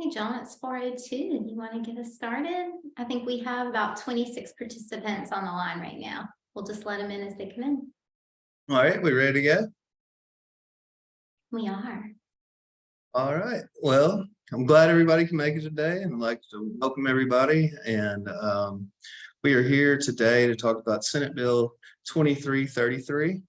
Hey, John, it's 4:02. You want to get us started? I think we have about 26 participants on the line right now. We'll just let them in as they come in. All right, we ready to go? We are. All right. Well, I'm glad everybody can make it today, and I'd like to welcome everybody. And we are here today to talk about Senate Bill 2333,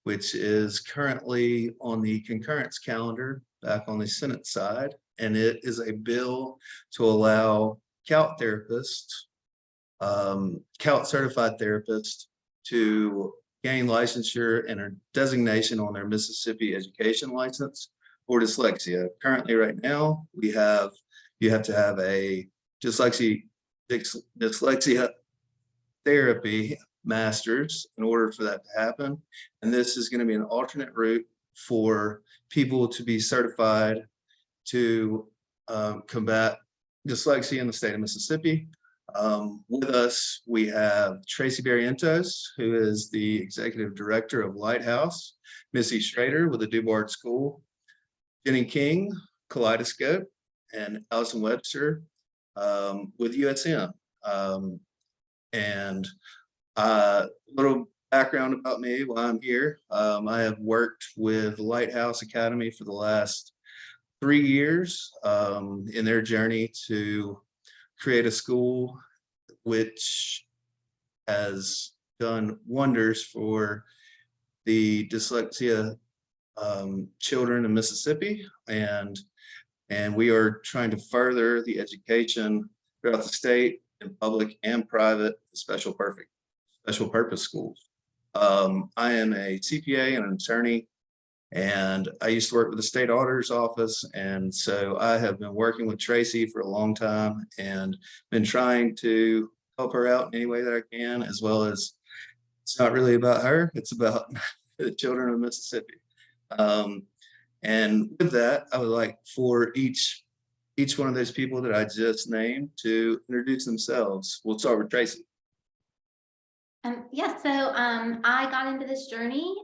which is currently on the concurrence calendar back on the Senate side. And it is a bill to allow CALT therapists, CALT certified therapists to gain licensure and a designation on their Mississippi education license for dyslexia. Currently, right now, you have to have a dyslexia therapy master's in order for that to happen. And this is going to be an alternate route for people to be certified to combat dyslexia in the state of Mississippi. With us, we have Traci Barrientos, who is the executive director of Lighthouse, Missy Schraeder with the DuBard School, Jenny King, Kaleidoscope, and Allison Webster with USM. And a little background about me while I'm here. I have worked with Lighthouse Academy for the last 3 years in their journey to create a school which has done wonders for the dyslexia children in Mississippi, and we are trying to further the education throughout the state in public and private special purpose schools. I am a CPA and an attorney, and I used to work with the state auditor's office. And so I have been working with Traci for a long time and been trying to help her out in any way that I can, as well as it's not really about her, it's about the children of Mississippi. And with that, I would like for each one of those people that I just named to introduce themselves. We'll start with Traci. I got into this journey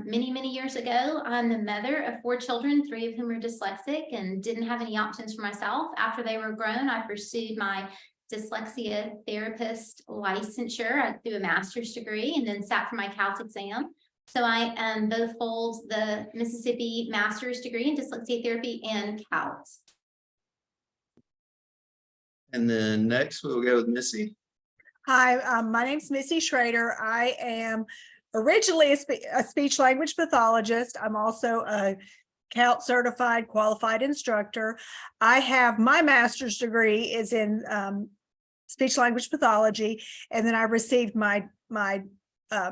many years ago. I'm the mother of 4 children, 3 of whom are dyslexic, and didn't have any options for myself. After they were grown, I pursued my dyslexia therapist licensure through a master's degree, and then sat for my CALT exam. So I both hold the Mississippi master's degree in dyslexia therapy and CALT. And then next we'll go with Missy. Hi, my name's Missy Schraeder. I am originally a speech language pathologist. I'm also a CALT certified qualified instructor. I have my master's degree is in speech language pathology, and then I received my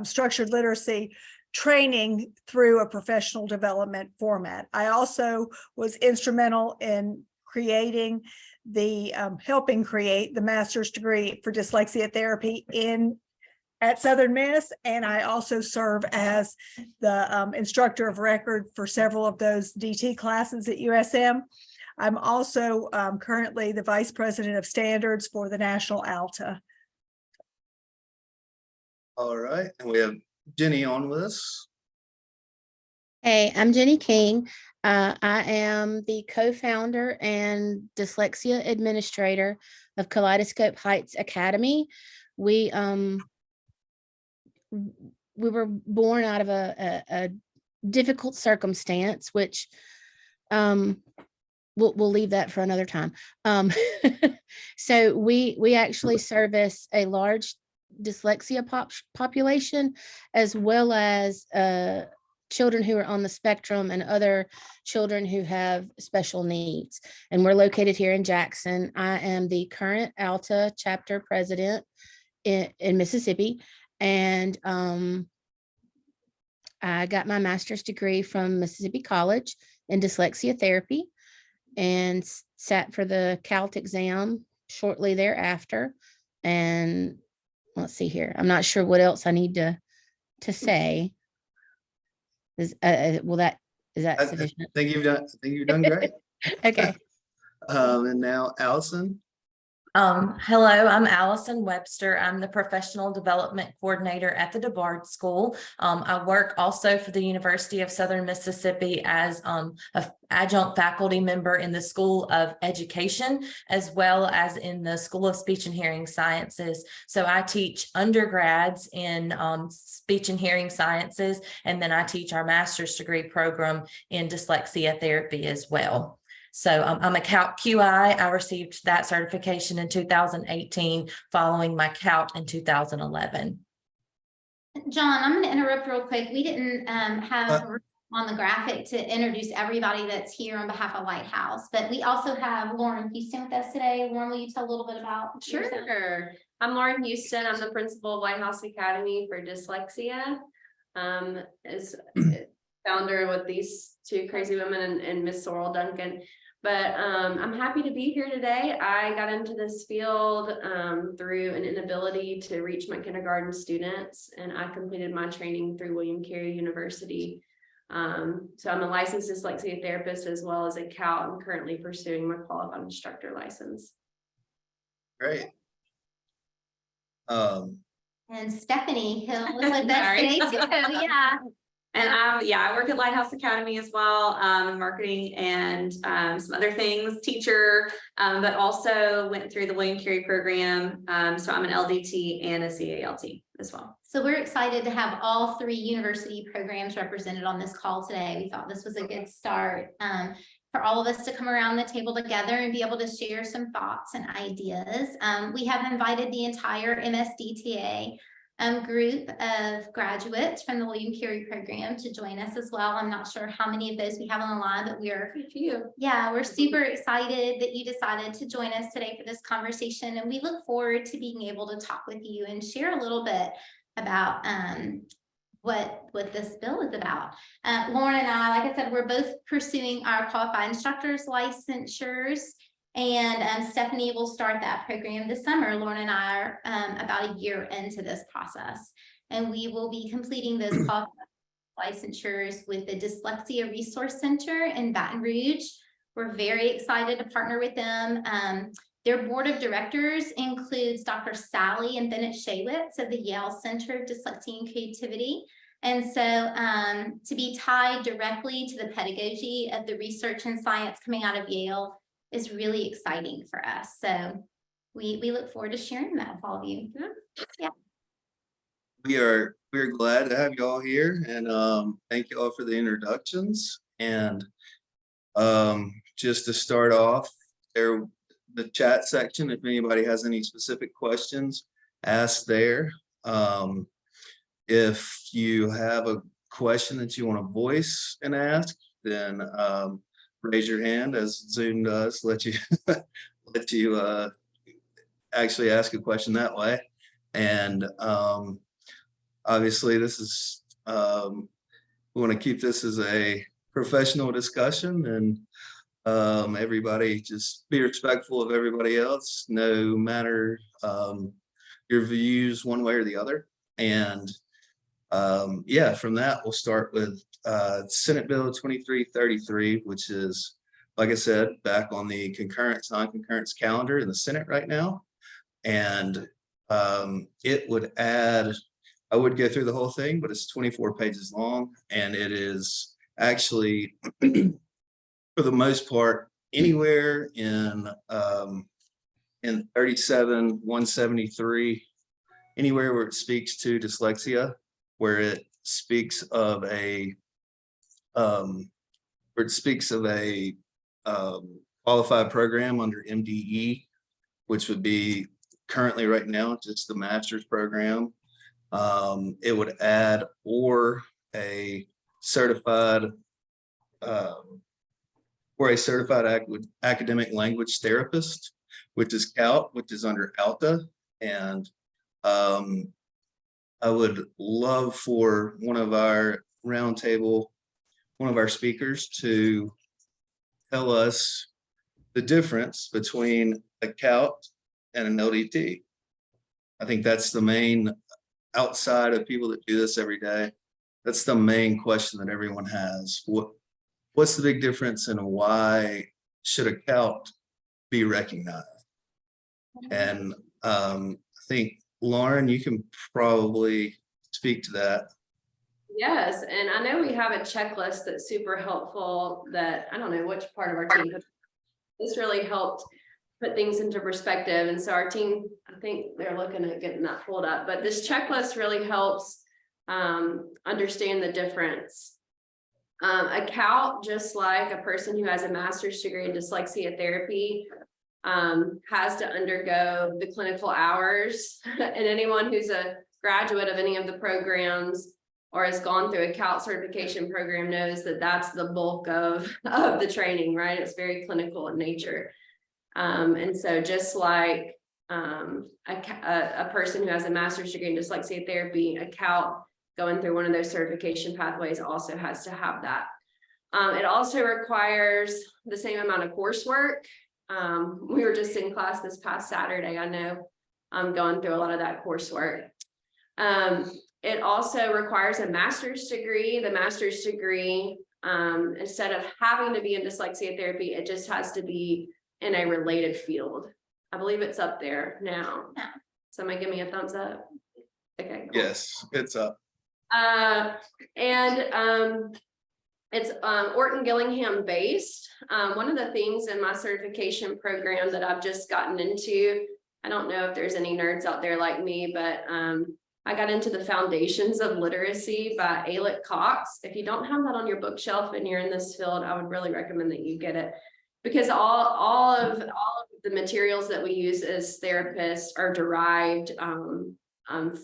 structured literacy training through a professional development format. I also was instrumental in creating helping create the master's degree for dyslexia therapy at Southern Miss, and I also serve as the instructor of record for several of those DT classes at USM. I'm also currently the vice president of standards for the National ALTA. All right, and we have Jenny on with us. Hey, I'm Jenny King. I am the co-founder and dyslexia administrator of Kaleidoscope Heights Academy. We were born out of a difficult circumstance, which we'll leave that for another time. So we actually service a large dyslexia population, as well as children who are on the spectrum and other children who have special needs. And we're located here in Jackson. I am the current ALTA chapter president in Mississippi. And I got my master's degree from Mississippi College in dyslexia therapy and sat for the CALT exam shortly thereafter. And let's see here. I'm not sure what else I need to say. Is that sufficient? I think you've done great. Okay. And now Allison. Hello, I'm Allison Webster. I'm the Professional Development Coordinator at the DeBard School. I work also for the University of Southern Mississippi as an adjunct faculty member in the School of Education, as well as in the School of Speech and Hearing Sciences. So I teach undergrads in speech and hearing sciences, and then I teach our master's degree program in dyslexia therapy as well. So I'm a CALT-QI. I received that certification in 2018 following my CALT in 2011. John, I'm going to interrupt real quick. We didn't have on the graphic to introduce everybody that's here on behalf of Lighthouse, but we also have Lauren Houston with us today. Lauren, will you tell a little bit about yourself? Sure. I'm Lauren Houston. I'm the principal of Lighthouse Academy for Dyslexia. As founder with these two crazy women and Miss Sorrel Duncan. But I'm happy to be here today. I got into this field through an inability to reach my kindergarten students, and I completed my training through William Carey University. So I'm a licensed dyslexia therapist as well as a CALT. I'm currently pursuing my qualified instructor license. Great. And Stephanie Hill is with us today too. Yeah. And I work at Lighthouse Academy as well, in marketing and some other things, teacher, but also went through the William Carey program. So I'm an LDT and a CALT as well. So we're excited to have all three university programs represented on this call today. We thought this was a good start for all of us to come around the table together and be able to share some thoughts and ideas. We have invited the entire MSDTA group of graduates from the William Carey program to join us as well. I'm not sure how many of those we have on the line, but we're super excited that you decided to join us today for this conversation. And we look forward to being able to talk with you and share a little bit about what this bill is about. Lauren and I, like I said, we're both pursuing our qualified instructors licensures. And Stephanie will start that program this summer. Lauren and I are about a year into this process, and we will be completing those qualified licensures with the Dyslexia Resource Center in Baton Rouge. We're very excited to partner with them. Their board of directors includes Dr. Sally and Bennett Shaywitz of the Yale Center of Dyslexia and Creativity. And so to be tied directly to the pedagogy of the research and science coming out of Yale is really exciting for us. So we look forward to sharing that with all of you. Yeah. We're glad to have you all here, and thank you all for the introductions. And just to start off, the chat section, if anybody has any specific questions, ask there. If you have a question that you want to voice and ask, then raise your hand, as Zoom does, let you actually ask a question that way. And obviously this is we want to keep this as a professional discussion, and everybody just be respectful of everybody else, no matter your views one way or the other. And yeah, from that we'll start with Senate Bill 2333, which is, like I said, back on the concurrence, non-concurrence calendar in the Senate right now. And it would add, I would go through the whole thing, but it's 24 pages long, and it is actually, for the most part, anywhere in 37-173, anywhere where it speaks to dyslexia, where it speaks of a qualified program under MDE, which would be currently right now just the master's program. It would add or a certified academic language therapist, which is CALT, which is under ALTA. And I would love for one of our roundtable, one of our speakers, to tell us the difference between a CALT and an LDT. I think that's the main, outside of people that do this every day, that's the main question that everyone has. What's the big difference, and why should a CALT be recognized? And I think, Lauren, you can probably speak to that. Yes, and I know we have a checklist that's super helpful that, I don't know which part of our team, but this really helped put things into perspective. And so our team, I think they're looking at getting that pulled up, but this checklist really helps understand the difference. A CALT, just like a person who has a master's degree in dyslexia therapy, has to undergo the clinical hours. And anyone who's a graduate of any of the programs or has gone through a CALT certification program knows that that's the bulk of the training, right? It's very clinical in nature. And so just like a person who has a master's degree in dyslexia therapy, a CALT going through one of those certification pathways also has to have that. It also requires the same amount of coursework. We were just in class this past Saturday. I know I'm going through a lot of that coursework. It also requires a master's degree. The master's degree, instead of having to be in dyslexia therapy, it just has to be in a related field. I believe it's up there now. Somebody give me a thumbs up. Okay, cool. Yes, it's up. It's Orton Gillingham based. One of the things in my certification program that I've just gotten into, I don't know if there's any nerds out there like me, but I got into the Foundations of Literacy by ALTA Cox. If you don't have that on your bookshelf and you're in this field, I would really recommend that you get it, because all of the materials that we use as therapists are derived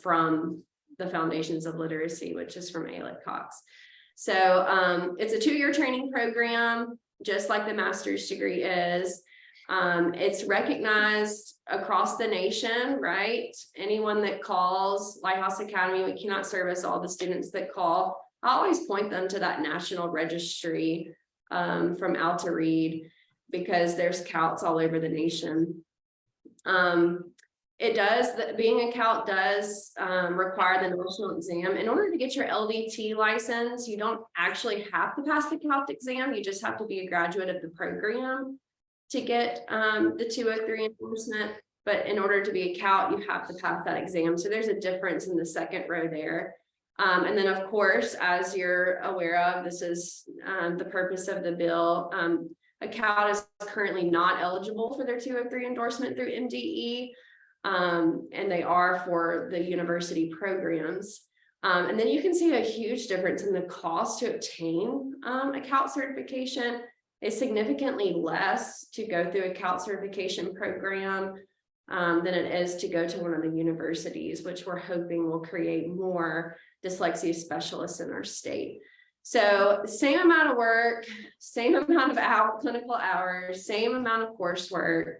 from the Foundations of Literacy, which is from ALTA Cox. So it's a 2-year training program, just like the master's degree is. It's recognized across the nation, right? Anyone that calls Lighthouse Academy, we cannot service all the students that call. I always point them to that national registry from ALTA Read, because there's CALTs all over the nation. Being a CALT does require the national exam. In order to get your LDT license, you don't actually have to pass the CALT exam. You just have to be a graduate of the program to get the 203 endorsement. But in order to be a CALT, you have to pass that exam. So there's a difference in the second row there. And then, of course, as you're aware of, this is the purpose of the bill. A CALT is currently not eligible for their 203 endorsement through MDE. And they are for the university programs. And then you can see a huge difference in the cost to obtain a CALT certification. It's significantly less to go through a CALT certification program than it is to go to one of the universities, which we're hoping will create more dyslexia specialists in our state. So same amount of work, same amount of clinical hours, same amount of coursework.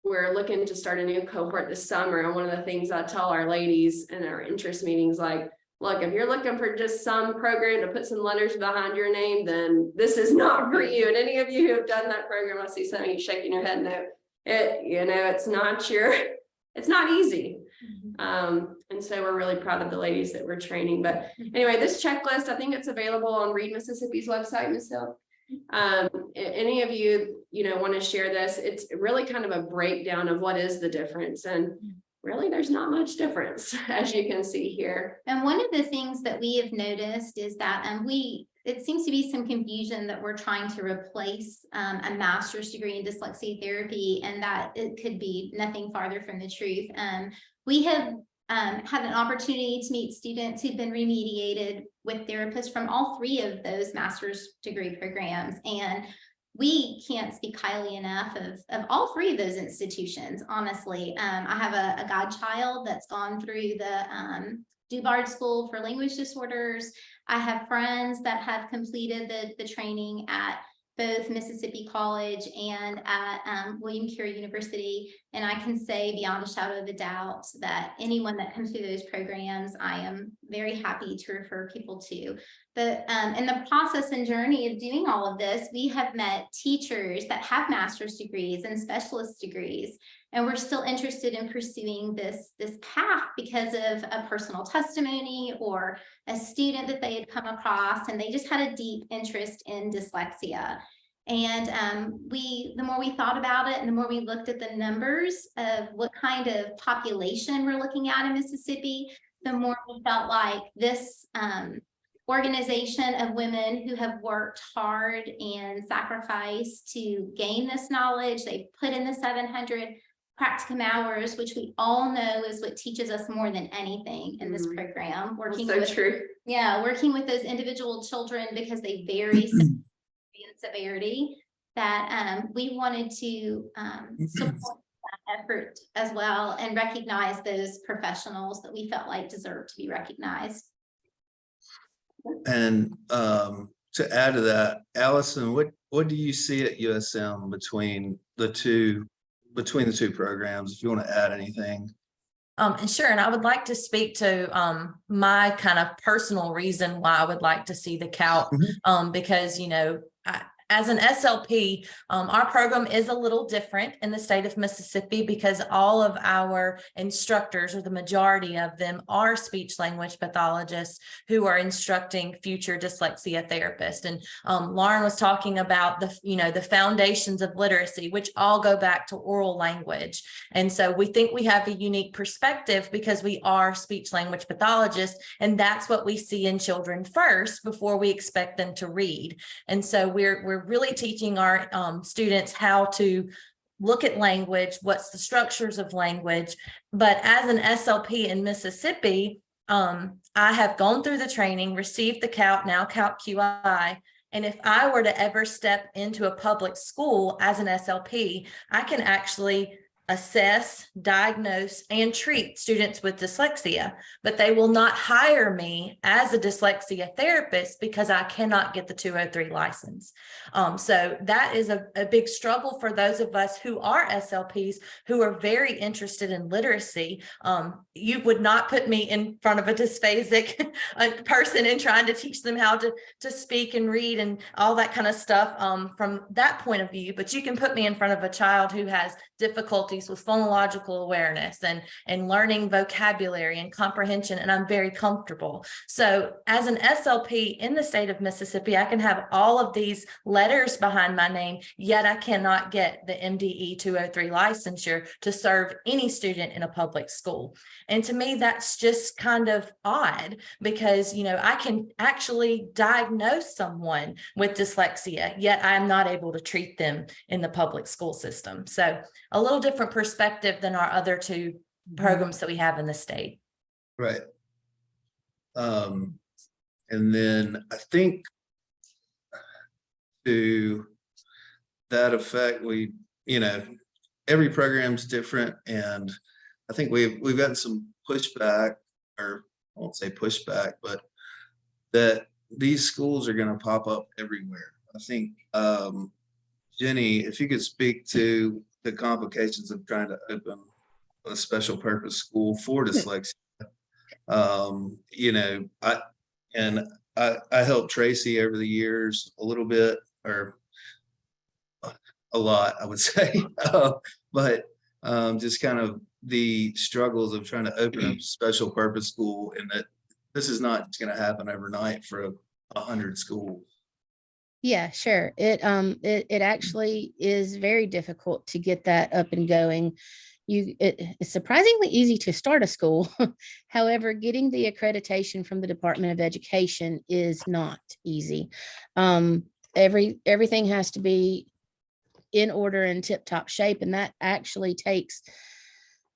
We're looking to start a new cohort this summer. And one of the things I tell our ladies in our interest meetings, like, look, if you're looking for just some program to put some letters behind your name, then this is not for you. And any of you who have done that program, I see some of you shaking your head no. It's not easy. And so we're really proud of the ladies that we're training. But anyway, this checklist, I think it's available on Read Mississippi's website, Ms. Hill. Any of you, want to share this, it's really kind of a breakdown of what is the difference. And really, there's not much difference, as you can see here. And one of the things that we have noticed is that it seems to be some confusion that we're trying to replace a master's degree in dyslexia therapy, and that it could be nothing farther from the truth. We have had an opportunity to meet students who've been remediated with therapists from all 3 of those master's degree programs. And we can't speak highly enough of all 3 of those institutions, honestly. I have a godchild that's gone through the Dubard School for Language Disorders. I have friends that have completed the training at both Mississippi College and at William Carey University. And I can say beyond a shadow of a doubt that anyone that comes through those programs, I am very happy to refer people to. But in the process and journey of doing all of this, we have met teachers that have master's degrees and specialist degrees, and we're still interested in pursuing this path because of a personal testimony or a student that they had come across, and they just had a deep interest in dyslexia. And the more we thought about it and the more we looked at the numbers of what kind of population we're looking at in Mississippi, the more we felt like this organization of women who have worked hard and sacrificed to gain this knowledge. They put in the 700 practicum hours, which we all know is what teaches us more than anything in this program. Working So with, true. yeah, working with those individual children because they vary in severity, that we wanted to support that effort as well and recognize those professionals that we felt like deserved to be recognized. And to add to that, Allison, what do you see at USM between the two programs, if you want to add anything? And sure, and I would like to speak to my kind of personal reason why I would like to see the CALT, because, you know, as an SLP, our program is a little different in the state of Mississippi because all of our instructors, or the majority of them, are speech language pathologists who are instructing future dyslexia therapists. And Lauren was talking about the foundations of literacy, which all go back to oral language. And so we think we have a unique perspective because we are speech language pathologists, and that's what we see in children first before we expect them to read. And so we're really teaching our students how to look at language, what's the structures of language. But as an SLP in Mississippi, I have gone through the training, received the CALT, now CALT-QI. And if I were to ever step into a public school as an SLP, I can actually assess, diagnose, and treat students with dyslexia, but they will not hire me as a dyslexia therapist because I cannot get the 203 license. So that is a big struggle for those of us who are SLPs who are very interested in literacy. You would not put me in front of a dysphasic person and trying to teach them how to speak and read and all that kind of stuff from that point of view, but you can put me in front of a child who has difficulties with phonological awareness and learning vocabulary and comprehension, and I'm very comfortable. So as an SLP in the state of Mississippi, I can have all of these letters behind my name, yet I cannot get the MDE 203 licensure to serve any student in a public school. And to me, that's just kind of odd because, you know, I can actually diagnose someone with dyslexia, yet I'm not able to treat them in the public school system. So a little different perspective than our other two programs that we have in the state. Right. And then I think to that effect, every program's different, and I think we've gotten some pushback, or I won't say pushback, but that these schools are going to pop up everywhere. I think Jenny, if you could speak to the complications of trying to open a special purpose school for dyslexia. I helped Traci over the years a little bit, or a lot, I would say, but just kind of the struggles of trying to open a special purpose school, and that this is not going to happen overnight for 100 schools. Yeah, sure. It actually is very difficult to get that up and going. It's surprisingly easy to start a school. However, getting the accreditation from the Department of Education is not easy. Everything has to be in order and tip-top shape, and that actually takes,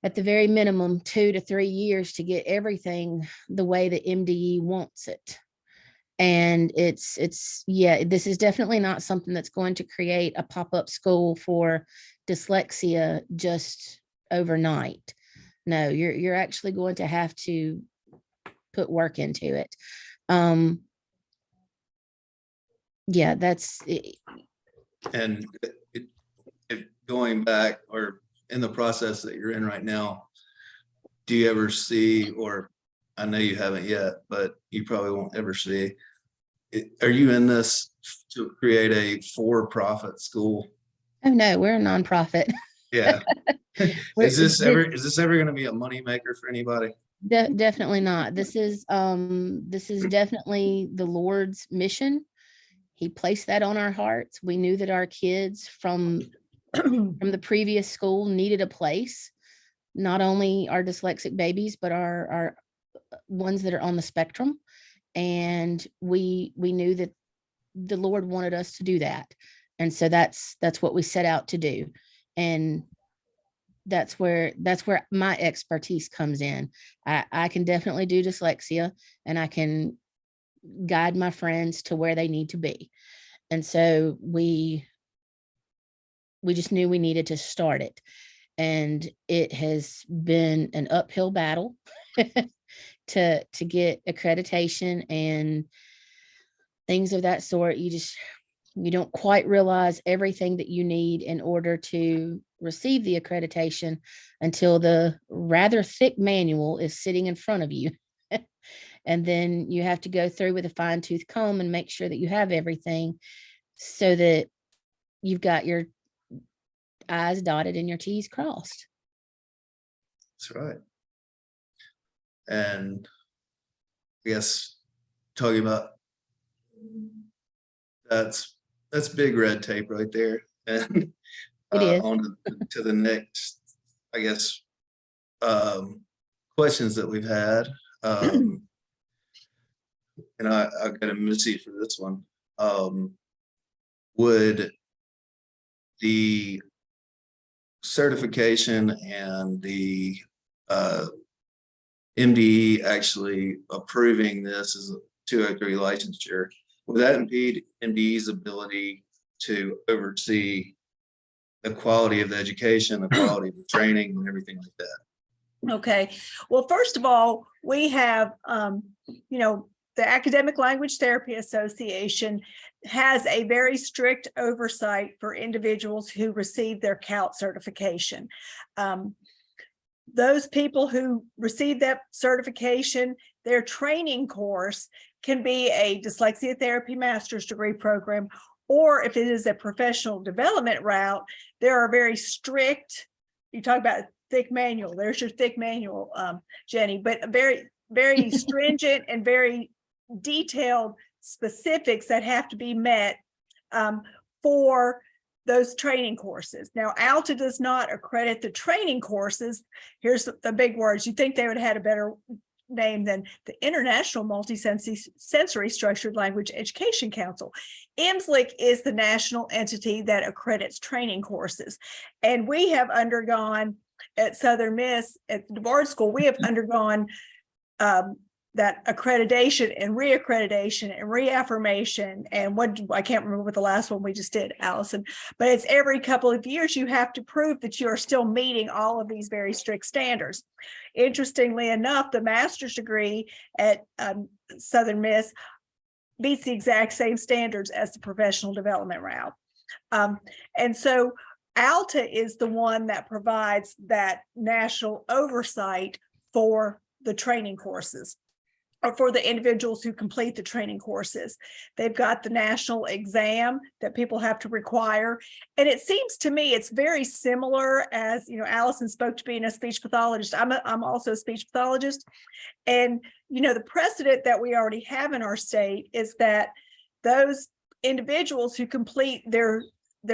at the very minimum, 2 to 3 years to get everything the way the MDE wants it. And this is definitely not something that's going to create a pop-up school for dyslexia just overnight. No, you're actually going to have to put work into it. Yeah, that's it. And going back, or in the process that you're in right now, do you ever see, or I know you haven't yet, but you probably won't ever see, are you in this to create a for-profit school? Oh no, we're a nonprofit. Yeah. Is this ever going to be a moneymaker for anybody? Definitely not. This is definitely the Lord's mission. he placed that on our hearts. We knew that our kids from the previous school needed a place, not only our dyslexic babies, but our ones that are on the spectrum. And we knew that the Lord wanted us to do that. And so that's what we set out to do. And that's where my expertise comes in. I can definitely do dyslexia, and I can guide my friends to where they need to be. And so we just knew we needed to start it. And it has been an uphill battle to get accreditation and things of that sort. You don't quite realize everything that you need in order to receive the accreditation until the rather thick manual is sitting in front of you. And then you have to go through with a fine-tooth comb and make sure that you have everything so that you've got your I's dotted and your T's crossed. That's right. And I guess talking about that's big red tape right there. And It is. on to the next, I guess, questions that we've had. And I've got a Missy for this one. Would the certification and the MDE actually approving this as a 203 licensure, would that impede MDE's ability to oversee the quality of the education, the quality of the training, and everything like that? Okay, well, first of all, we have, the Academic Language Therapy Association has a very strict oversight for individuals who receive their CALT certification. Those people who receive that certification, their training course can be a dyslexia therapy master's degree program, or if it is a professional development route, there are very strict, you talk about thick manual, there's your thick manual, Jenny, but very, very stringent and very detailed specifics that have to be met for those training courses. Now, ALTA does not accredit the training courses. Here's the big words. You think they would have had a better name than the International Multisensory Structured Language Education Council. IMSLC is the national entity that accredits training courses. And we have undergone at Southern Miss, at the DeBard School, we have undergone that accreditation and reaccreditation and reaffirmation, and what, I can't remember what the last one we just did, Allison, but it's every couple of years you have to prove that you are still meeting all of these very strict standards. Interestingly enough, the master's degree at Southern Miss meets the exact same standards as the professional development route. And so ALTA is the one that provides that national oversight for the training courses, or for the individuals who complete the training courses. They've got the national exam that people have to require. And it seems to me it's very similar, as Allison spoke to being a speech pathologist. I'm also a speech pathologist. And the precedent that we already have in our state is that those individuals who complete their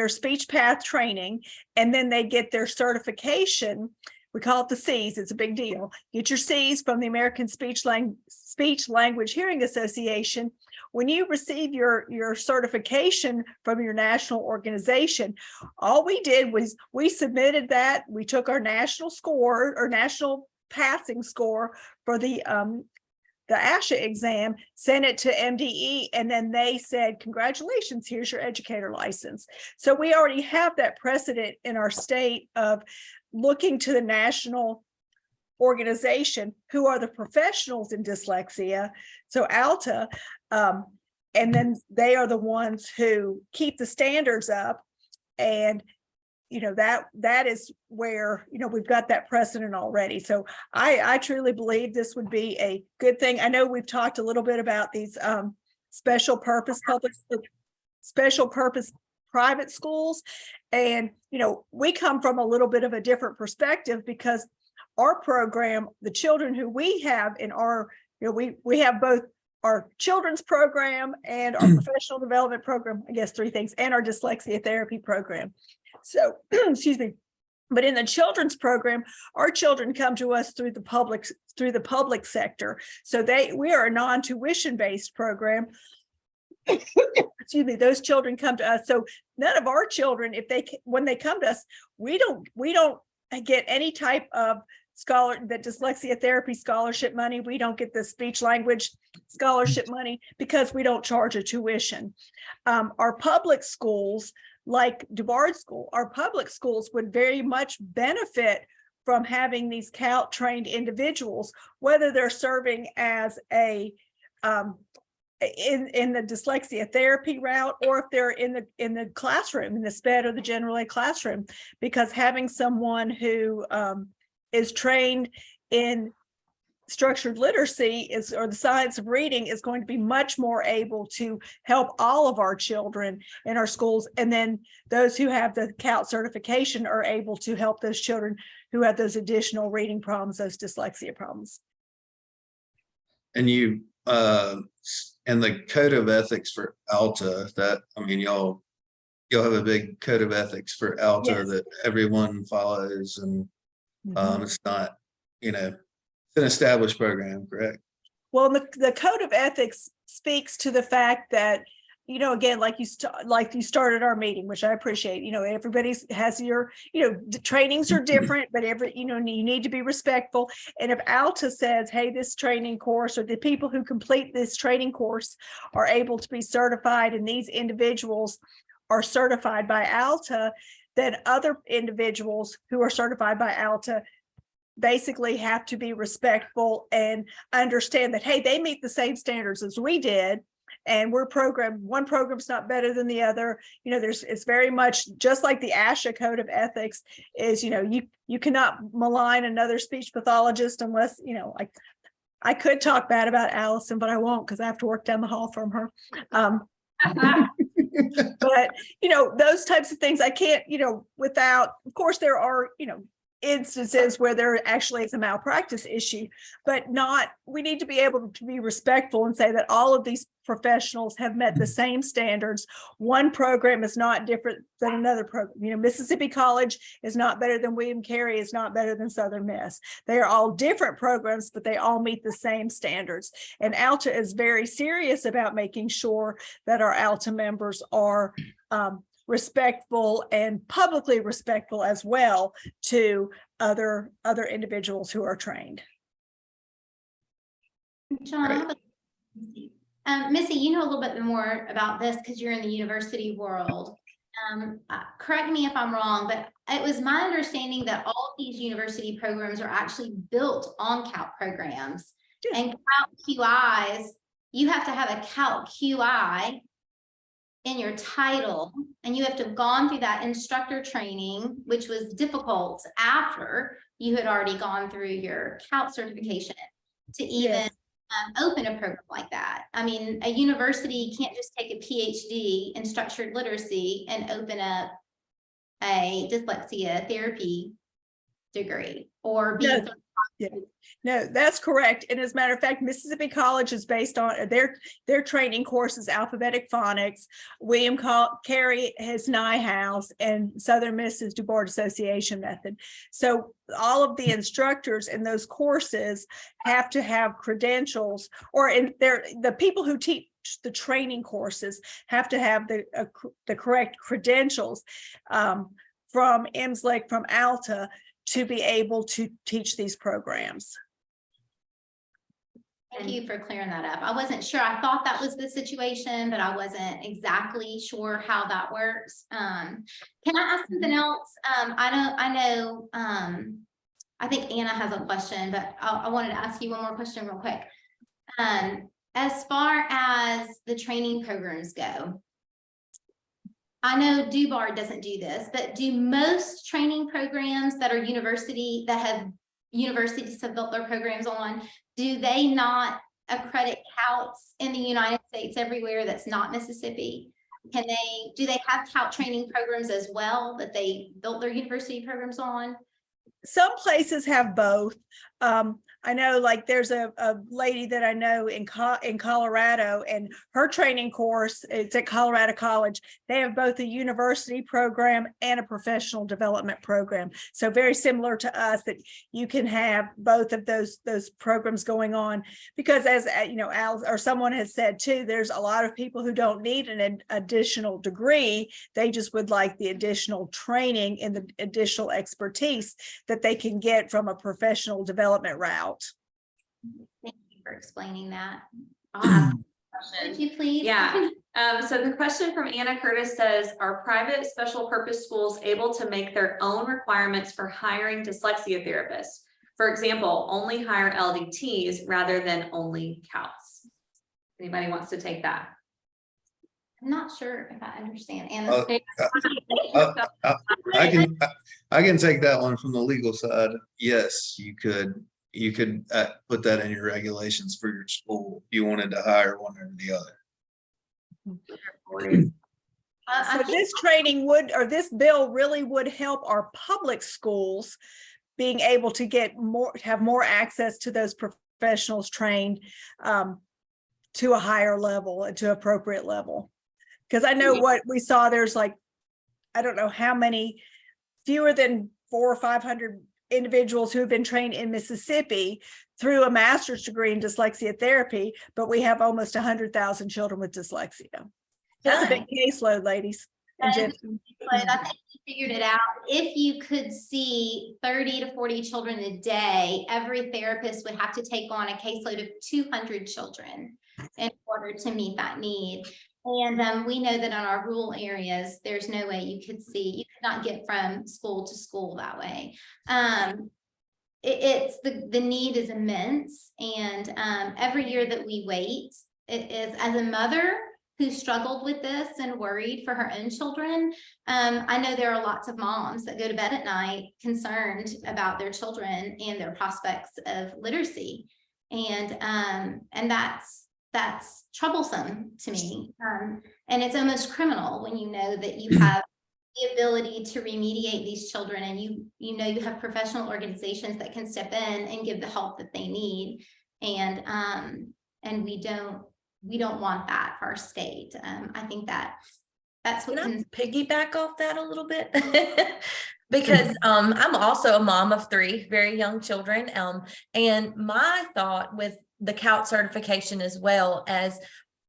speech path training and then they get their certification, we call it the C's. It's a big deal. Get your C's from the American Speech Language Hearing Association. When you receive your certification from your national organization, all we did was we submitted that. We took our national score or national passing score for the ASHA exam, sent it to MDE, and then they said, congratulations, here's your educator license. So we already have that precedent in our state of looking to the national organization who are the professionals in dyslexia, so ALTA, and then they are the ones who keep the standards up. And that is where we've got that precedent already. So I truly believe this would be a good thing. I know we've talked a little bit about these special purpose private schools, and we come from a little bit of a different perspective, because our program, the children who we have in our, we have both our children's program and our professional development program, I guess 3 things, and our dyslexia therapy program. So, excuse me. But in the children's program, our children come to us through the public sector. So we are a non-tuition based program. Excuse me, those children come to us. So none of our children, when they come to us, we don't get any type of the dyslexia therapy scholarship money. We don't get the speech language scholarship money because we don't charge a tuition. Our public schools, like DuBard School, our public schools would very much benefit from having these CALT trained individuals, whether they're serving as a in the dyslexia therapy route, or if they're in the classroom, in the SPED or the general ed classroom, because having someone who is trained in structured literacy or the science of reading is going to be much more able to help all of our children in our schools. And then those who have the CALT certification are able to help those children who have those additional reading problems, those dyslexia problems. And you, and the code of ethics for ALTA, that, I mean, y'all have a big code of ethics for ALTA Yes. that everyone follows, and it's not, it's an established program, correct? Well, the code of ethics speaks to the fact that, again, like you started our meeting, which I appreciate, everybody has the trainings are different, but you need to be respectful. And if ALTA says, hey, this training course, or the people who complete this training course are able to be certified, and these individuals are certified by ALTA, then other individuals who are certified by ALTA basically have to be respectful and understand that, hey, they meet the same standards as we did, and one program's not better than the other. It's very much just like the ASHA code of ethics is, you cannot malign another speech pathologist unless, I could talk bad about Allison, but I won't, because I have to work down the hall from her. But, those types of things I can't, without, of course, there are, instances where there actually is a malpractice issue, but we need to be able to be respectful and say that all of these professionals have met the same standards. One program is not different than another program. Mississippi College is not better than William Carey, is not better than Southern Miss. They are all different programs, but they all meet the same standards. And ALTA is very serious about making sure that our ALTA members are respectful and publicly respectful as well to other individuals who are trained. John, Missy, you know a little bit more about this because you're in the university world. Correct me if I'm wrong, but it was my understanding that all of these university programs are actually built on CALT programs. Yes. And CALT-QIs, you have to have a CALT-QI in your title, and you have to have gone through that instructor training, which was difficult after you had already gone through your CALT certification to even open a program like that. I mean, a university can't just take a Ph.D. in structured literacy and open up a dyslexia therapy degree or be No, that's correct. And as a matter of fact, Mississippi College is based on their training courses, alphabetic phonics. William Carey has NIHouse, and Southern Miss is DuBard Association method. So all of the instructors in those courses have to have credentials, or the people who teach the training courses have to have the correct credentials from MSLIC, from ALTA, to be able to teach these programs. Thank you for clearing that up. I wasn't sure. I thought that was the situation, but I wasn't exactly sure how that works. Can I ask something else? I think Anna has a question, but I wanted to ask you one more question real quick. As far as the training programs go, I know DuBard doesn't do this, but do most training programs that are have universities have built their programs on, do they not accredit CALTs in the United States everywhere that's not Mississippi? Do they have CALT training programs as well that they built their university programs on? Some places have both. I know like there's a lady that I know in Colorado, and her training course, it's at Colorado College. They have both a university program and a professional development program. So very similar to us, that you can have both of those programs going on, because as you know, Al or someone has said too, there's a lot of people who don't need an additional degree. They just would like the additional training and the additional expertise that they can get from a professional development route. Thank you for explaining that. I'll ask a question. Would you please? Yeah. So the question from Anna Curtis says, are private special purpose schools able to make their own requirements for hiring dyslexia therapists? For example, only hire LDTs rather than only CALTs. Anybody wants to take that? I'm not sure if I understand Anna's. I can take that one from the legal side. Yes, you could put that in your regulations for your school if you wanted to hire one or the other. So this training would, or this bill really would help our public schools being able to have more access to those professionals trained to a higher level and to appropriate level. Because I know what we saw, there's like, I don't know how many, fewer than 400 or 500 individuals who have been trained in Mississippi through a master's degree in dyslexia therapy, but we have almost 100,000 children with dyslexia. That's a big caseload, ladies and gentlemen. But I think you figured it out. If you could see 30 to 40 children a day, every therapist would have to take on a caseload of 200 children in order to meet that need. And we know that in our rural areas, there's no way you could not get from school to school that way. It's the need is immense. And every year that we wait, it is, as a mother who struggled with this and worried for her own children, I know there are lots of moms that go to bed at night concerned about their children and their prospects of literacy. And that's troublesome to me. And it's almost criminal when you know that you have the ability to remediate these children, and you know you have professional organizations that can step in and give the help that they need. And we don't want that for our state. I think that's what can I piggyback off that a little bit? Because I'm also a mom of 3 very young children. And my thought with the CALT certification, as well as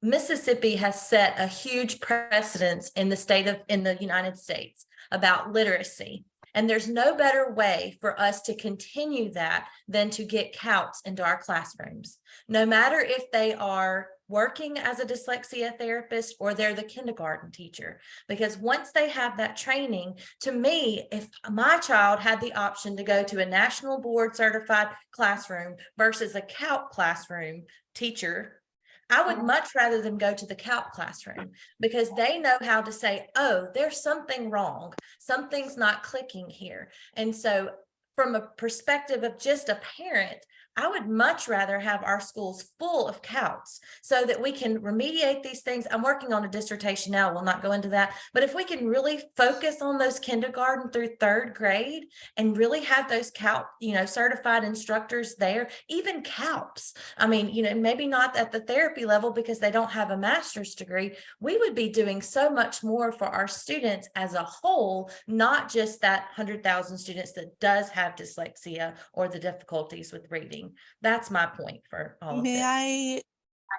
Mississippi has set a huge precedence in the United States about literacy. And there's no better way for us to continue that than to get CALTs into our classrooms, no matter if they are working as a dyslexia therapist or they're the kindergarten teacher. Because once they have that training, to me, if my child had the option to go to a national board certified classroom versus a CALT classroom teacher, I would much rather them go to the CALT classroom, because they know how to say, oh, there's something wrong. Something's not clicking here. And so from a perspective of just a parent, I would much rather have our schools full of CALTs so that we can remediate these things. I'm working on a dissertation now. We'll not go into that. But if we can really focus on those kindergarten through 3rd grade and really have those CALT, certified instructors there, even CALTs. I mean, maybe not at the therapy level because they don't have a master's degree. We would be doing so much more for our students as a whole, not just that 100,000 students that does have dyslexia or the difficulties with reading. That's my point for all of this. May I?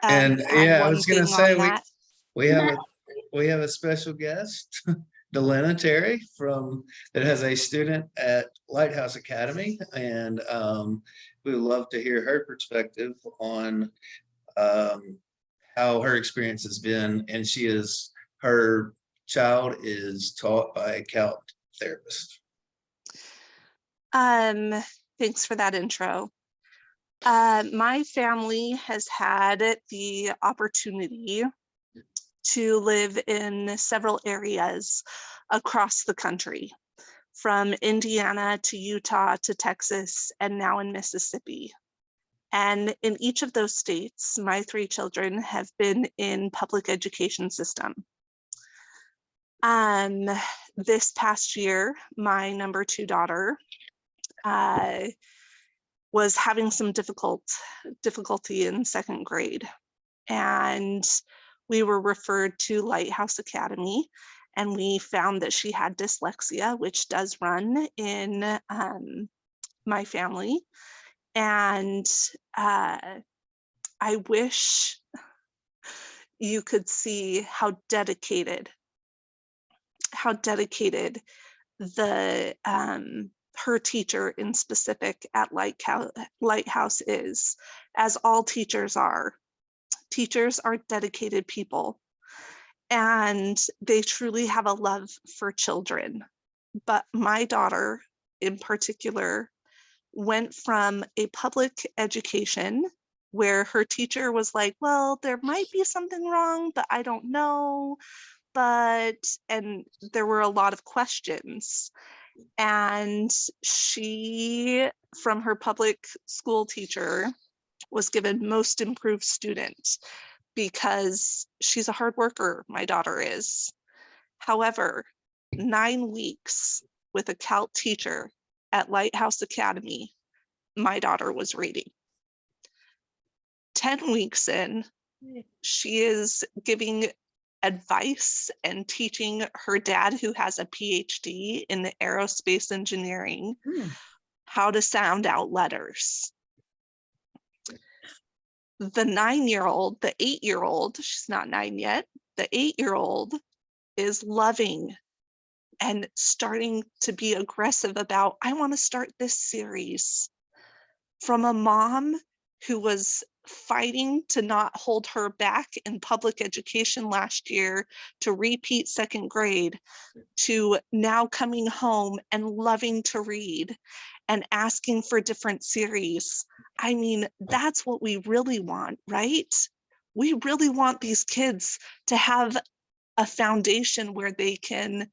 And yeah, I was going to say we have a special guest, Delena Terry that has a student at Lighthouse Academy, and we would love to hear her perspective on how her experience has been. And her child is taught by a CALT therapist. Thanks for that intro. My family has had the opportunity to live in several areas across the country, from Indiana to Utah to Texas, and now in Mississippi. And in each of those states, my 3 children have been in public education system. This past year, my number 2 daughter was having some difficulty in second grade. And we were referred to Lighthouse Academy, and we found that she had dyslexia, which does run in my family. And I wish you could see how dedicated the her teacher in specific at Lighthouse is, as all teachers are. Teachers are dedicated people, and they truly have a love for children. But my daughter in particular went from a public education where her teacher was like, well, there might be something wrong, but I don't know. And there were a lot of questions. And she, from her public school teacher, was given most improved student because she's a hard worker, my daughter is. However, 9 weeks with a CALT teacher at Lighthouse Academy, my daughter was reading. 10 weeks in, she is giving advice and teaching her dad, who has a PhD in the aerospace engineering, how to sound out letters. The 9-year-old, the 8-year-old, she's not 9 yet, the 8-year-old is loving and starting to be aggressive about, I want to start this series. From a mom who was fighting to not hold her back in public education last year to repeat second grade, to now coming home and loving to read and asking for different series. I mean, that's what we really want, right? We really want these kids to have a foundation where they can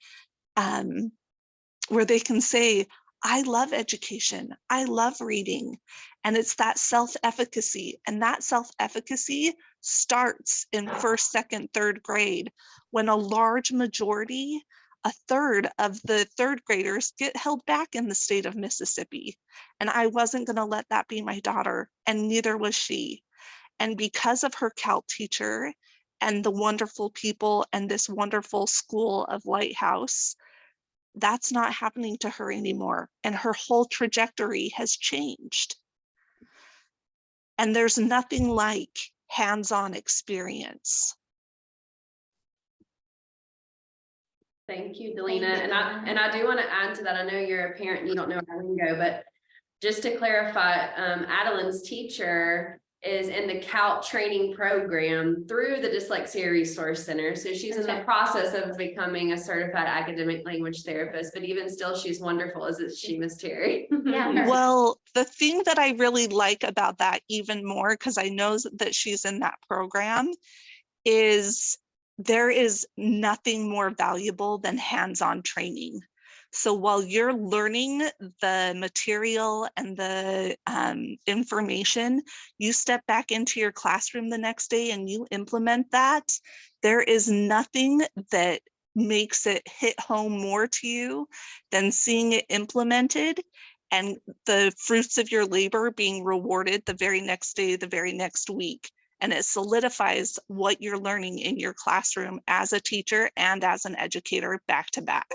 say, I love education, I love reading. And it's that self-efficacy, and that self-efficacy starts in 1st, 2nd, 3rd grade, when a large majority, a third of the 3rd graders get held back in the state of Mississippi. And I wasn't going to let that be my daughter, and neither was she. And because of her CALT teacher and the wonderful people and this wonderful school of Lighthouse, that's not happening to her anymore. And her whole trajectory has changed. And there's nothing like hands-on experience. Thank you, Delina. And I do want to add to that. I know you're a parent and you don't know our lingo, but just to clarify, Adeline's teacher is in the CALT training program through the Dyslexia Resource Center. So she's in the process of becoming a certified academic language therapist, but even still, she's wonderful, isn't she, Miss Terry? Yeah. Well, the thing that I really like about that even more, because I know that she's in that program, is there is nothing more valuable than hands-on training. So while you're learning the material and the information, you step back into your classroom the next day and you implement that. There is nothing that makes it hit home more to you than seeing it implemented and the fruits of your labor being rewarded the very next day, the very next week. And it solidifies what you're learning in your classroom as a teacher and as an educator back to back.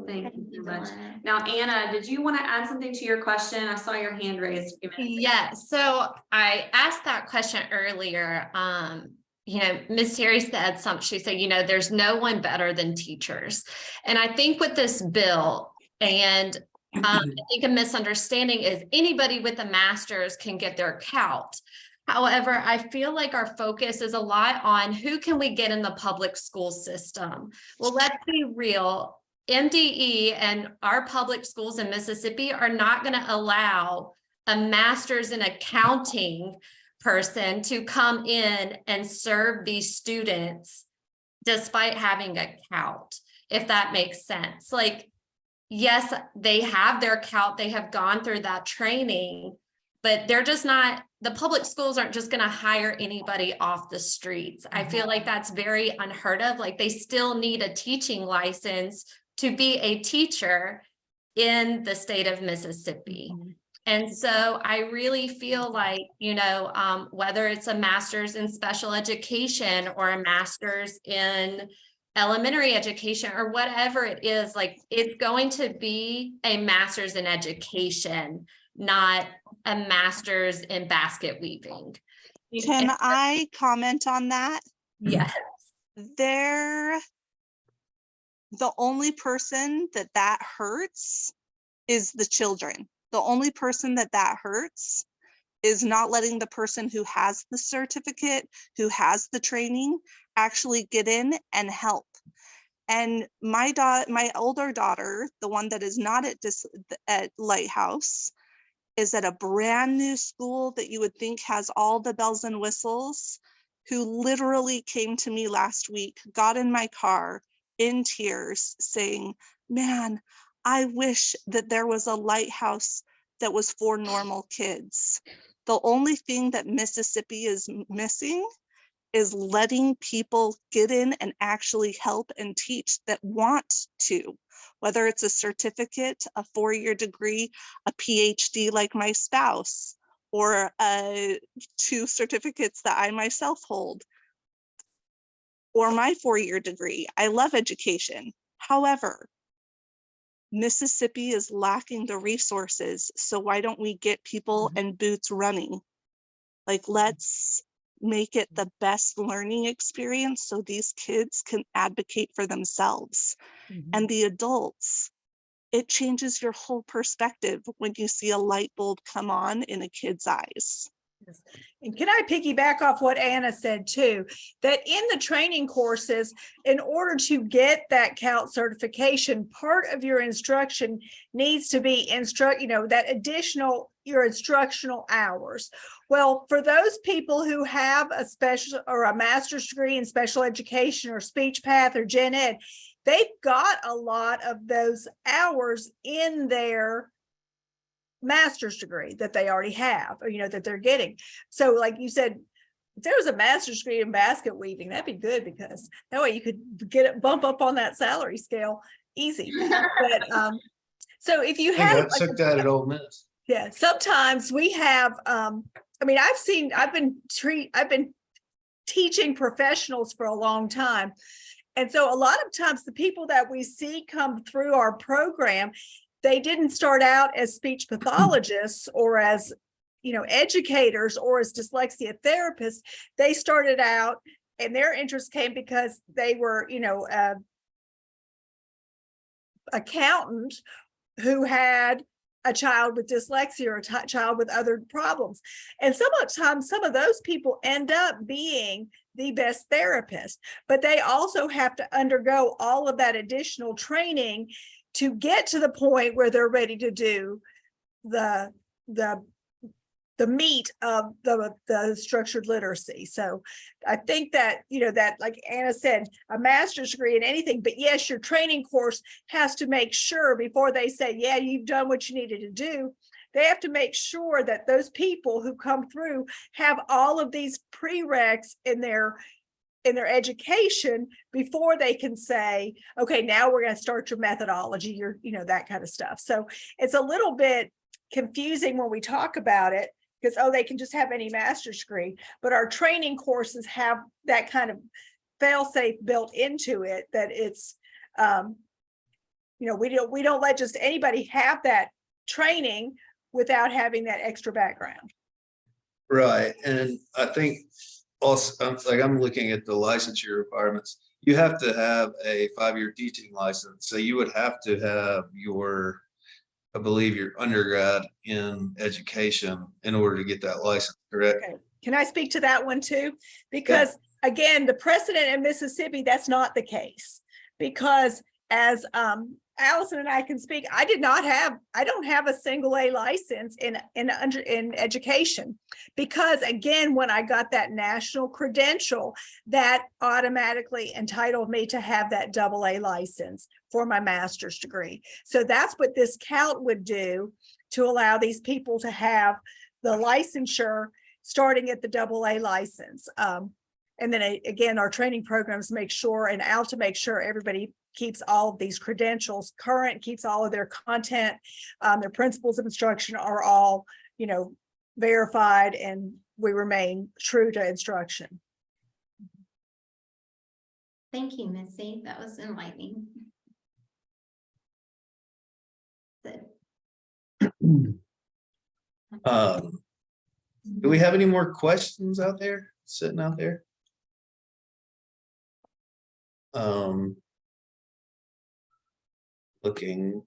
Thank you so much. Now, Anna, did you want to add something to your question? I saw your hand raised. Yeah, so I asked that question earlier. Miss Terry said something, she said, there's no one better than teachers. And I think with this bill, and I think a misunderstanding is anybody with a master's can get their CALT. However, I feel like our focus is a lot on who can we get in the public school system. Well, let's be real. MDE and our public schools in Mississippi are not going to allow a master's in accounting person to come in and serve these students despite having a CALT, if that makes sense. Like, yes, they have their CALT, they have gone through that training, but they're just not, the public schools aren't just going to hire anybody off the streets. I feel like that's very unheard of. Like, they still need a teaching license to be a teacher in the state of Mississippi. Mhm. And so I really feel like, whether it's a master's in special education or a master's in elementary education or whatever it is, like it's going to be a master's in education, not a master's in basket weaving. Can I comment on that? Yes. The only person that hurts is the children. The only person that hurts is not letting the person who has the certificate, who has the training, actually get in and help. And my older daughter, the one that is not at Lighthouse, is at a brand new school that you would think has all the bells and whistles, who literally came to me last week, got in my car in tears saying, man, I wish that there was a Lighthouse that was for normal kids. The only thing that Mississippi is missing is letting people get in and actually help and teach that want to, whether it's a certificate, a 4-year degree, a Ph.D. like my spouse, or 2 certificates that I myself hold, or my 4-year degree. I love education. However, Mississippi is lacking the resources. So why don't we get people and boots running? Like, let's make it the best learning experience so these kids can advocate for themselves. And the adults, it changes your whole perspective when you see a light bulb come on in a kid's eyes. And can I piggyback off what Anna said too, that in the training courses, in order to get that CALT certification, part of your instruction needs to be that additional, your instructional hours. Well, for those people who have a special or a master's degree in special education or speech path or gen ed, they've got a lot of those hours in their master's degree that they already have, or that they're getting. So like you said, if there was a master's degree in basket weaving, that'd be good, because that way you could bump up on that salary scale easy. But so if you have, I took that at Ole Miss. yeah, sometimes we have I've been teaching professionals for a long time, and so a lot of times the people that we see come through our program, they didn't start out as speech pathologists or as, educators or as dyslexia therapists. They started out, and their interest came because they were, accountant who had a child with dyslexia or a child with other problems. And sometimes some of those people end up being the best therapist, but they also have to undergo all of that additional training to get to the point where they're ready to do the meat of the structured literacy. So I think that, that, like Anna said, a master's degree in anything, but yes, your training course has to make sure before they say, yeah, you've done what you needed to do, they have to make sure that those people who come through have all of these prereqs in their education before they can say, okay, now we're going to start your methodology, that kind of stuff. So it's a little bit confusing when we talk about it, because, they can just have any master's degree, but our training courses have that kind of fail-safe built into it, that it's, we don't let just anybody have that training without having that extra background. Right. And I think also, I'm looking at the licensure requirements. You have to have a 5-year teaching license. So you would have to have your undergrad in education in order to get that license, correct? Okay. Can I speak to that one too? Because again, the precedent in Mississippi, that's not the case. Because as Allison and I can speak, I don't have a single A license in education, because again, when I got that national credential, that automatically entitled me to have that AA license for my master's degree. So that's what this CALT would do, to allow these people to have the licensure starting at the AA license. And then again, our training programs make sure, and ALTA makes sure everybody keeps all of these credentials current, keeps all of their content, their principles of instruction are all, verified, and we remain true to instruction. Thank you, Missy. That was enlightening. Good. Do we have any more questions out there, sitting out there? Looking.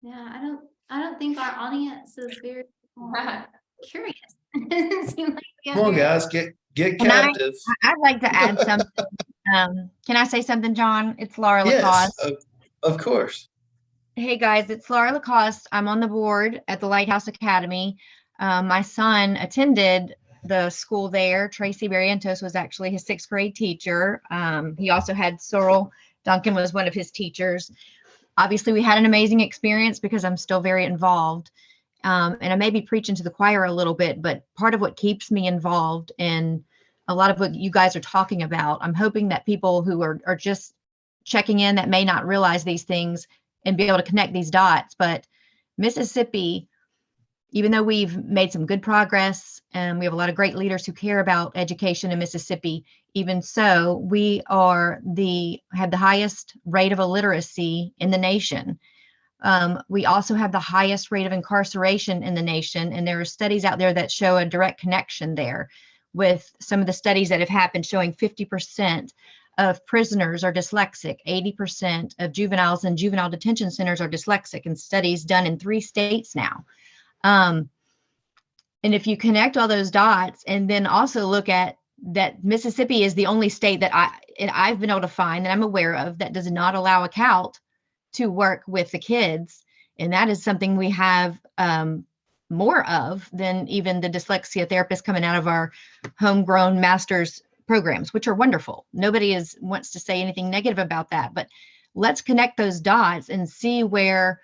Yeah, I don't think our audience is very curious. It seems like we have Come on, very- guys, get Can I- captive. I'd like to add something. Can I say something, John? It's Laura Yes, Lacoste. of course. Hey, guys, it's Laura Lacoste. I'm on the board at the Lighthouse Academy. My son attended the school there. Traci Barrientos was actually his 6th grade teacher. He also had Sorrel Duncan was one of his teachers. Obviously, we had an amazing experience because I'm still very involved. And I may be preaching to the choir a little bit, but part of what keeps me involved in a lot of what you guys are talking about, I'm hoping that people who are just checking in that may not realize these things and be able to connect these dots. But Mississippi, even though we've made some good progress and we have a lot of great leaders who care about education in Mississippi, even so, we have the highest rate of illiteracy in the nation. We also have the highest rate of incarceration in the nation, and there are studies out there that show a direct connection there, with some of the studies that have happened showing 50% of prisoners are dyslexic, 80% of juveniles in juvenile detention centers are dyslexic, and studies done in 3 states now. And if you connect all those dots and then also look at that, Mississippi is the only state that I've been able to find that I'm aware of that does not allow a CALT to work with the kids. And that is something we have more of than even the dyslexia therapists coming out of our homegrown master's programs, which are wonderful. Nobody wants to say anything negative about that, but let's connect those dots and see where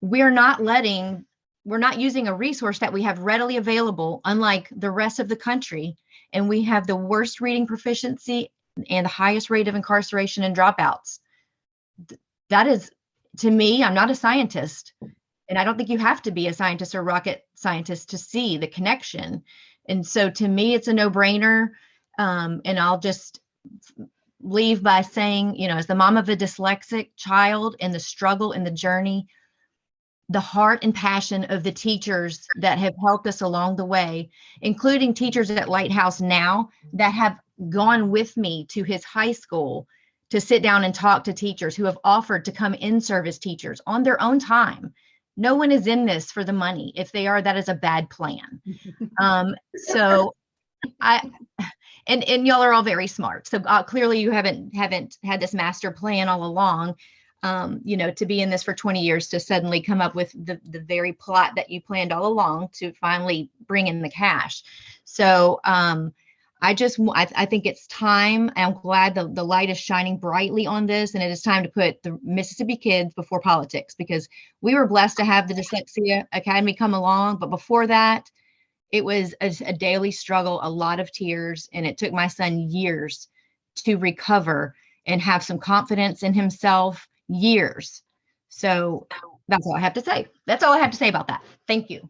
we're not using a resource that we have readily available, unlike the rest of the country. And we have the worst reading proficiency and the highest rate of incarceration and dropouts. That is, to me, I'm not a scientist, and I don't think you have to be a scientist or rocket scientist to see the connection. And so to me, it's a no-brainer. And I'll just leave by saying, as the mom of a dyslexic child and the struggle and the journey, the heart and passion of the teachers that have helped us along the way, including teachers at Lighthouse now that have gone with me to his high school to sit down and talk to teachers who have offered to come in service teachers on their own time. No one is in this for the money. If they are, that is a bad plan. So and y'all are all very smart. So clearly you haven't had this master plan all along. To be in this for 20 years, to suddenly come up with the very plot that you planned all along to finally bring in the cash. So I think it's time. I'm glad the light is shining brightly on this, and it is time to put the Mississippi kids before politics, because we were blessed to have the Dyslexia Academy come along. But before that, it was a daily struggle, a lot of tears, and it took my son years to recover and have some confidence in himself. Years. So that's all I have to say. That's all I have to say about that. Thank you.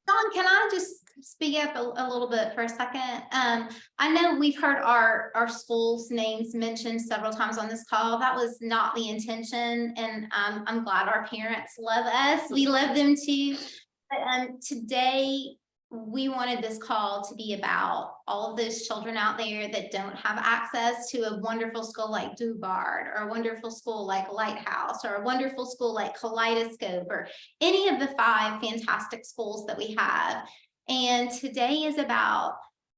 Dawn, can I just speak up a little bit for a second? I know we've heard our schools' names mentioned several times on this call. That was not the intention, and I'm glad our parents love us. We love them too. But today, we wanted this call to be about all of those children out there that don't have access to a wonderful school like Dugard, or a wonderful school like Lighthouse, or a wonderful school like Kaleidoscope, or any of the 5 fantastic schools that we have. And today is about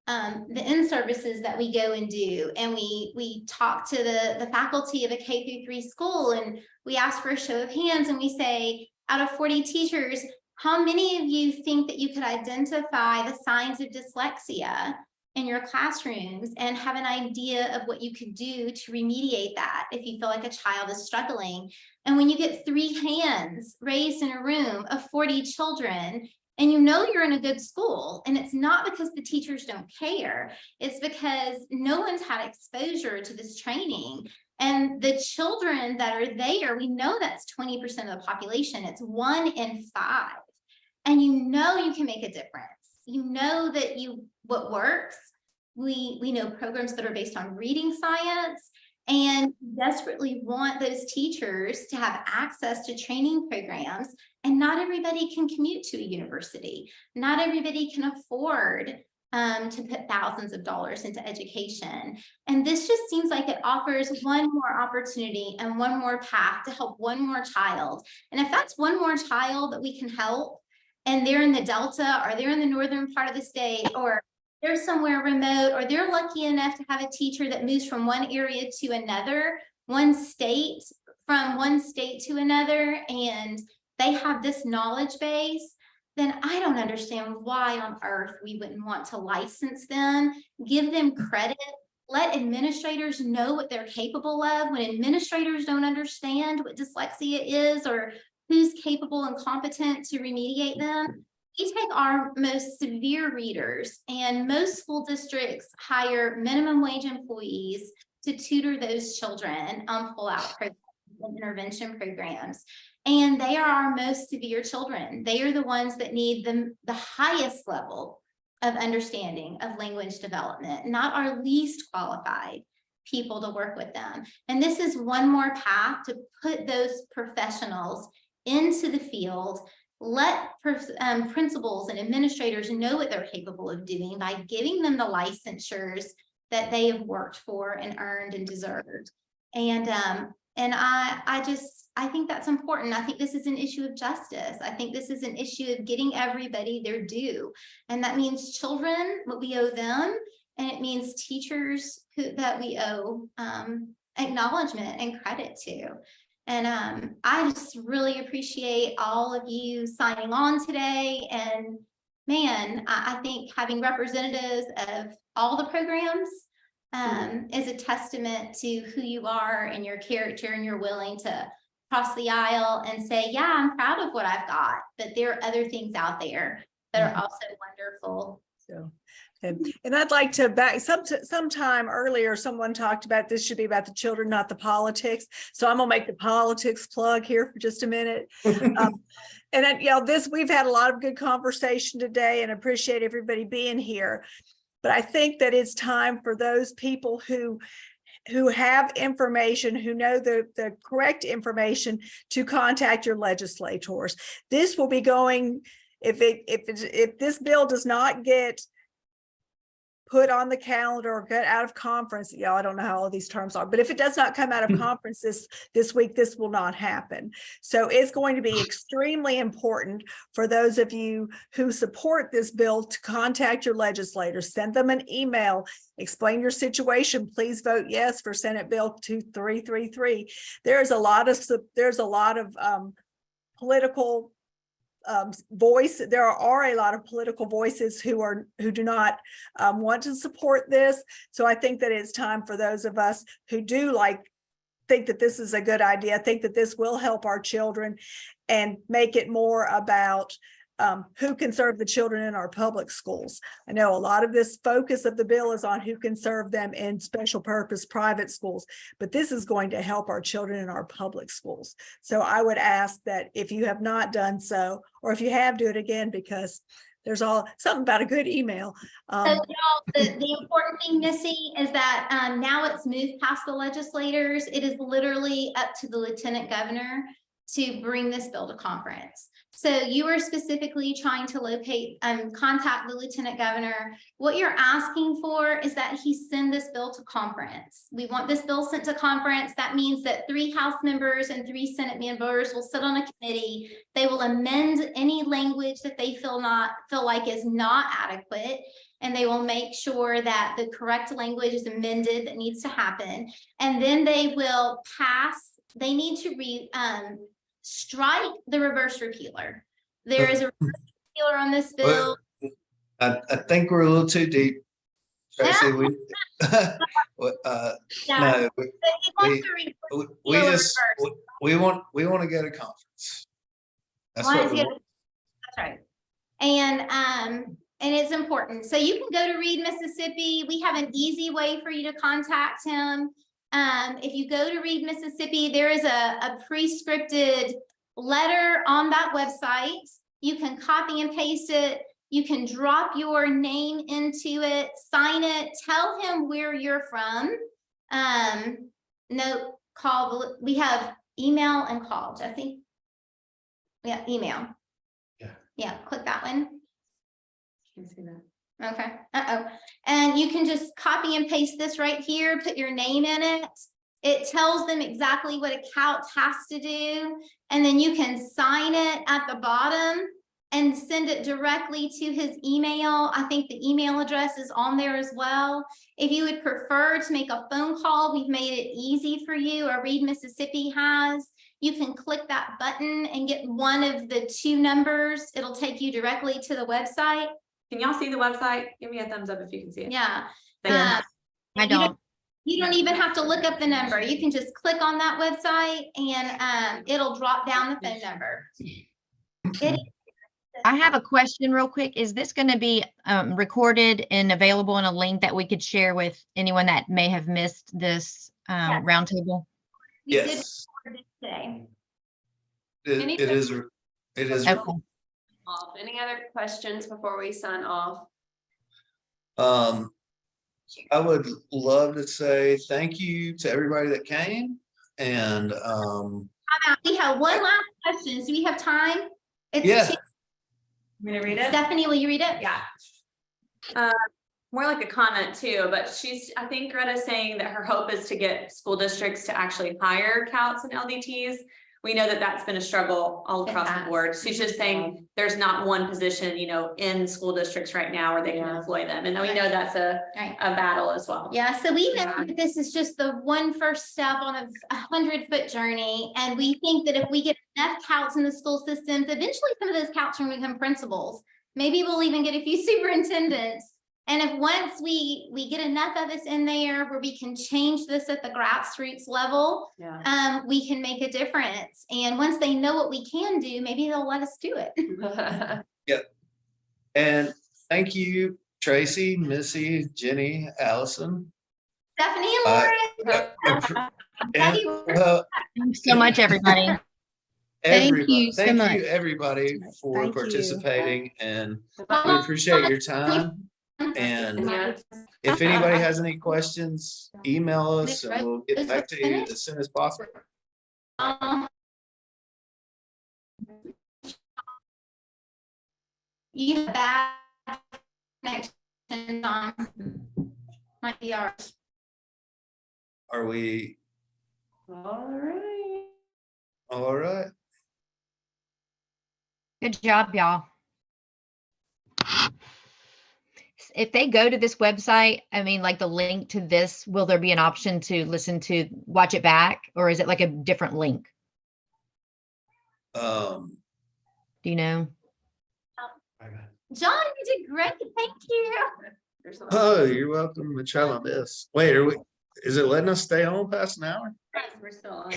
the in-services that we go and do. And we talk to the faculty of a K-3 school, and we ask for a show of hands, and we say, out of 40 teachers, how many of you think that you could identify the signs of dyslexia in your classrooms and have an idea of what you could do to remediate that if you feel like a child is struggling? And when you get 3 hands raised in a room of 40 children, and you're in a good school, and it's not because the teachers don't care, it's because no one's had exposure to this training. And the children that are there, we know that's 20% of the population. It's 1 in 5. And you know you can make a difference. You know that what works. We know programs that are based on reading science, and desperately want those teachers to have access to training programs. And not everybody can commute to a university. Not everybody can afford to put thousands of dollars into education. And this just seems like it offers one more opportunity and one more path to help one more child. And if that's one more child that we can help, and they're in the Delta, or they're in the northern part of the state, or they're somewhere remote, or they're lucky enough to have a teacher that moves from one area to another, from one state to another, and they have this knowledge base, then I don't understand why on earth we wouldn't want to license them, give them credit, let administrators know what they're capable of. When administrators don't understand what dyslexia is or who's capable and competent to remediate them, we take our most severe readers, and most school districts hire minimum wage employees to tutor those children on pull-out programs and intervention programs. And they are our most severe children. They are the ones that need the highest level of understanding of language development, not our least qualified people to work with them. And this is one more path to put those professionals into the field. Let principals and administrators know what they're capable of doing by giving them the licensures that they have worked for and earned and deserved. And I think that's important. I think this is an issue of justice. I think this is an issue of getting everybody their due. And that means children, what we owe them, and it means teachers that we owe acknowledgement and credit to. And I just really appreciate all of you signing on today. And man, I think having representatives of all the programs is a testament to who you are and your character, and you're willing to cross the aisle and say, yeah, I'm proud of what I've got, but there are other things out there that are also wonderful. So, and I'd like to sometime earlier, someone talked about this should be about the children, not the politics. So I'm gonna make the politics plug here for just a minute. And then, we've had a lot of good conversation today, and appreciate everybody being here. But I think that it's time for those people who have information, who know the correct information, to contact your legislators. This will be going, if this bill does not get put on the calendar or get out of conference, I don't know how all these terms are, but if it does not come out of conference this week, this will not happen. So it's going to be extremely important for those of you who support this bill to contact your legislators, send them an email, explain your situation. Please vote yes for Senate Bill 2333. There's a lot of political voice. There are a lot of political voices who do not want to support this. So I think that it's time for those of us who do think that this is a good idea, think that this will help our children, and make it more about who can serve the children in our public schools. I know a lot of this focus of the bill is on who can serve them in special purpose private schools, but this is going to help our children in our public schools. So I would ask that if you have not done so, or if you have, do it again, because there's something about a good email. So y'all, the important thing, Missy, is that now it's moved past the legislators. It is literally up to the lieutenant governor to bring this bill to conference. So you are specifically trying to contact the lieutenant governor. What you're asking for is that he send this bill to conference. We want this bill sent to conference. That means that 3 House members and 3 Senate members will sit on a committee. They will amend any language that they feel like is not adequate, and they will make sure that the correct language is amended that needs to happen. And then they will pass. They need to strike the reverse repealer. There is a reverse repealer on this bill. I think we're a little too deep, Traci. We want to go to conference. That's what we want. That's right. And it's important. So you can go to Read Mississippi. We have an easy way for you to contact him. If you go to Read Mississippi, there is a pre-scripted letter on that website. You can copy and paste it. You can drop your name into it, sign it, tell him where you're from. No, call, we have email and call, Jesse. Yeah, email. Yeah, click that one. Can't see that. Okay, and you can just copy and paste this right here, put your name in it. It tells them exactly what a CALT has to do, and then you can sign it at the bottom and send it directly to his email. I think the email address is on there as well. If you would prefer to make a phone call, we've made it easy for you, or Read Mississippi has. You can click that button and get one of the 2 numbers. It'll take you directly to the website. Can y'all see the website? Give me a thumbs up if you can see it. Yeah. Thank I don't. You don't even have to look up the number. You can just click on that website and it'll drop down the phone number. I have a question real quick. Is this going to be recorded and available in a link that we could share with anyone that may have missed this roundtable? We did Yes, record it today. it is. It is. Okay. Any other questions before we sign off? I would love to say thank you to everybody that came, and We have one last question. Do we have time? It's yeah. two- I'm gonna read it. Stephanie, will you read it? Yeah. More like a comment too, but I think Greta's saying that her hope is to get school districts to actually hire CALTs and LDTs. We know that that's been a struggle all It across the has. board. She's just saying there's not one position, in school districts right now where they can employ them. And we know that's a Right. battle as well. Yeah, so we know that this is just the one first step on a 100-foot journey. And we think that if we get enough CALTs in the school systems, eventually some of those CALTs are going to become principals. Maybe we'll even get a few superintendents. And if once we get enough of us in there where we can change this at the grassroots level, we can make a difference. And once they know what we can do, maybe they'll let us do it. Yep. And thank you, Traci, Missy, Jenny, Allison. Stephanie and Lauren. Thanks so much, everybody. Thank you so Thank much. you, everybody, for Thank you. participating, and we appreciate your time. And if anybody has any questions, email us and we'll get back to you as soon as possible. You have bad connection on my ERs. Are we All right. all right? Good job, y'all. If they go to this website, I mean, like the link to this, will there be an option to watch it back, or is it like a different link? Do you know? John, you did great. Thank you. Oh, you're welcome to try my best. Wait, is it letting us stay on past an hour? We're still on.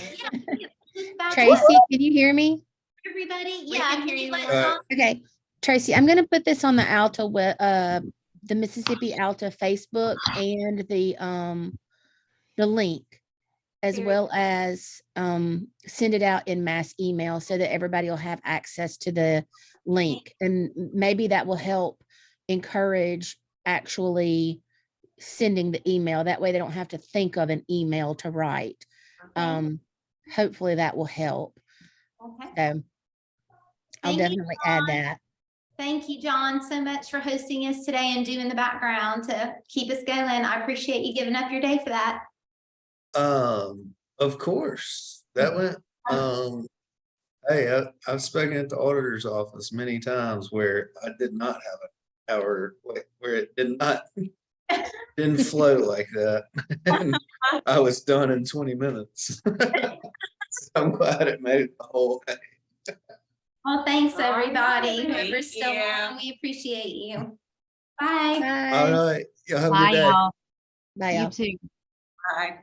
Tracy, can you hear me? Everybody, We yeah. can hear you. Okay, Tracy, I'm gonna put this on the ALTA the Mississippi ALTA Facebook and the link, as well as send it out in mass email so that everybody will have access to the link. And maybe that will help encourage actually sending the email. That way they don't have to think of an email to write. Hopefully that will help. Okay. So I'll Thank you, definitely add John. that. Thank you, John, so much for hosting us today and doing the background to keep us going. I appreciate you giving up your day for that. Of course, that went, hey, I've spoken at the auditor's office many times where I did not have an hour, where it didn't flow like that. And I was done in 20 minutes. So I'm glad it made it the whole day. Well, thanks, All right, everybody. thank Whoever's still you. on, we appreciate you. Bye. All Bye. right, y'all have a Bye, good day. y'all. Bye, You y'all. too. Bye.